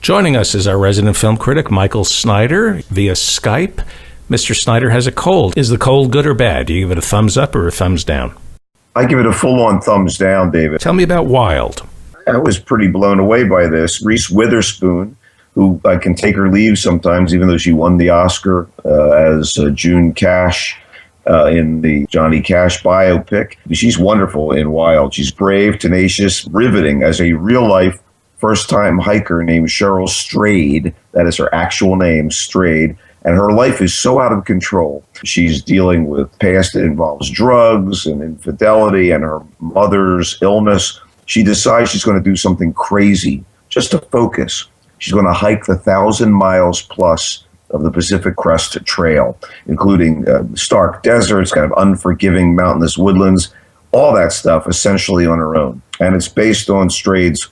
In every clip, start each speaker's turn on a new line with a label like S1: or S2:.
S1: Joining us is our resident film critic, Michael Snyder, via Skype. Mr. Snyder has a cold. Is the cold good or bad? Do you give it a thumbs up or a thumbs down?
S2: I give it a full-on thumbs down, David.
S1: Tell me about Wild.
S2: I was pretty blown away by this. Reese Witherspoon, who I can take her leave sometimes, even though she won the Oscar as June Cash in the Johnny Cash biopic. She's wonderful in Wild. She's brave, tenacious, riveting as a real-life first-time hiker named Cheryl Strayed. That is her actual name, Strayed. And her life is so out of control. She's dealing with past that involves drugs and infidelity and her mother's illness. She decides she's going to do something crazy just to focus. She's going to hike the 1,000 miles plus of the Pacific Crest Trail, including stark deserts, kind of unforgiving mountainous woodlands, all that stuff essentially on her own. And it's based on Strayed's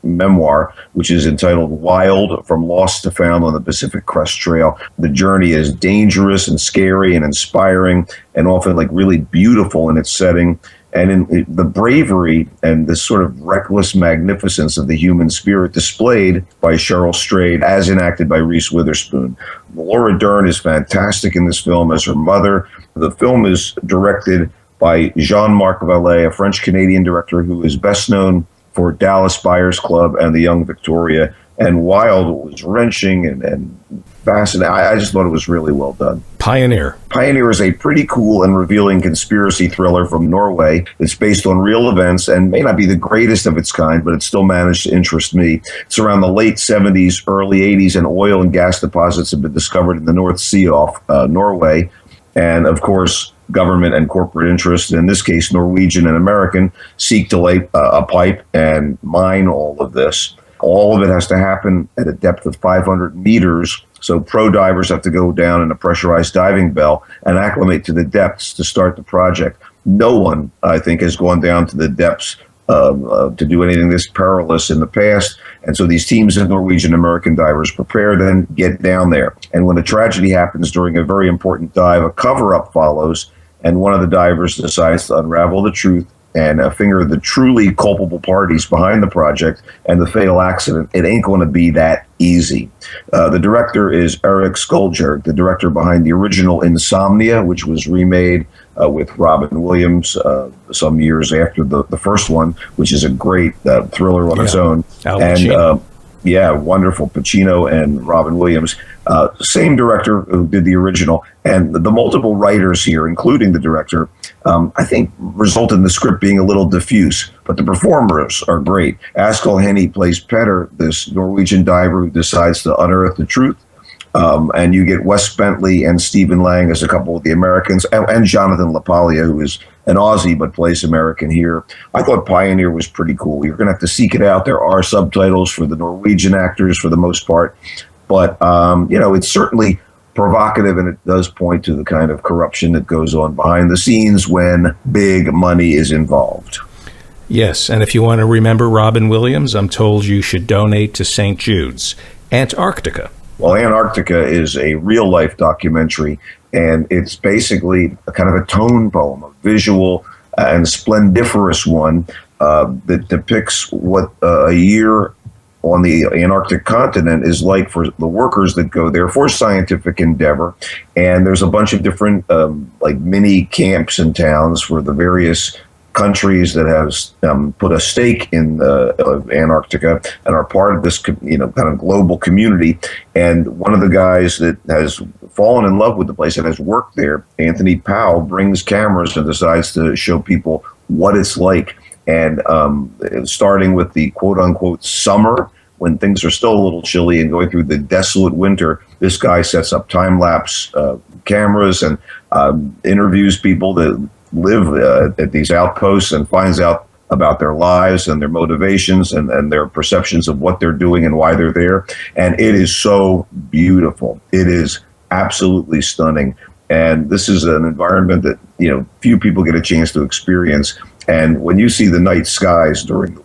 S2: memoir, which is entitled Wild, From Lost to Found on the Pacific Crest Trail. The journey is dangerous and scary and inspiring and often like really beautiful in its setting. And in the bravery and this sort of reckless magnificence of the human spirit displayed by Cheryl Strayed as enacted by Reese Witherspoon. Laura Dern is fantastic in this film as her mother. The film is directed by Jean-Marc Vallée, a French-Canadian director who is best known for Dallas Buyers Club and The Young Victoria. And Wild was wrenching and fascinating. I just thought it was really well done.
S1: Pioneer.
S2: Pioneer is a pretty cool and revealing conspiracy thriller from Norway. It's based on real events and may not be the greatest of its kind, but it still managed to interest me. It's around the late 70s, early 80s, and oil and gas deposits have been discovered in the North Sea off Norway. And, of course, government and corporate interests, in this case Norwegian and American, seek to lay a pipe and mine all of this. All of it has to happen at a depth of 500 meters, so pro divers have to go down in a pressurized diving bell and acclimate to the depths to start the project. No one, I think, has gone down to the depths to do anything this perilous in the past. And so these teams of Norwegian American divers prepare, then get down there. And when a tragedy happens during a very important dive, a cover-up follows, and one of the divers decides to unravel the truth and finger the truly culpable parties behind the project and the fatal accident. It ain't going to be that easy. The director is Erik Skjoldberg, the director behind the original Insomnia, which was remade with Robin Williams some years after the first one, which is a great thriller on its own. And wonderful. Pacino and Robin Williams. Same director who did the original. And the multiple writers here, including the director, I think resulted in the script being a little diffuse. But the performers are great. Askell Hennie plays Petter, this Norwegian diver who decides to unearth the truth. And you get Wes Bentley and Stephen Lang as a couple of the Americans, and Jonathan LaPaglia, who is an Aussie but plays American here. I thought Pioneer was pretty cool. You're going to have to seek it out. There are subtitles for the Norwegian actors for the most part. But, it's certainly provocative, and it does point to the kind of corruption that goes on behind the scenes when big money is involved.
S1: Yes, and if you want to remember Robin Williams, I'm told you should donate to St. Jude's. Antarctica.
S2: Well, Antarctica is a real-life documentary, and it's basically a kind of a tone poem, a visual and splendiferous one that depicts what a year on the Antarctic continent is like for the workers that go there for scientific endeavor. And there's a bunch of different like mini camps and towns for the various countries that have put a stake in Antarctica and are part of this, kind of global community. And one of the guys that has fallen in love with the place and has worked there, Anthony Powell, brings cameras and decides to show people what it's like. And starting with the quote-unquote summer, when things are still a little chilly, and going through the desolate winter, this guy sets up time-lapse cameras and interviews people that live at these outposts and finds out about their lives and their motivations and their perceptions of what they're doing and why they're there. And it is so beautiful. It is absolutely stunning. And this is an environment that, few people get a chance to experience. And when you see the night skies during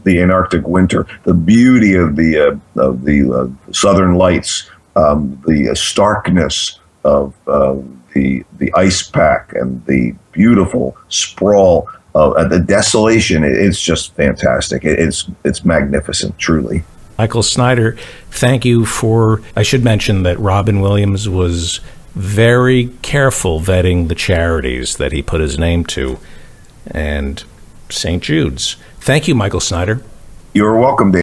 S2: the Antarctic winter, the beauty of the southern lights, the starkness of the ice pack and the beautiful sprawl of the desolation, it's just fantastic. It's magnificent, truly.
S1: Michael Snyder, thank you for, I should mention that Robin Williams was very careful vetting the charities that he put his name to, and St. Jude's. Thank you, Michael Snyder.
S2: You're welcome, Dave.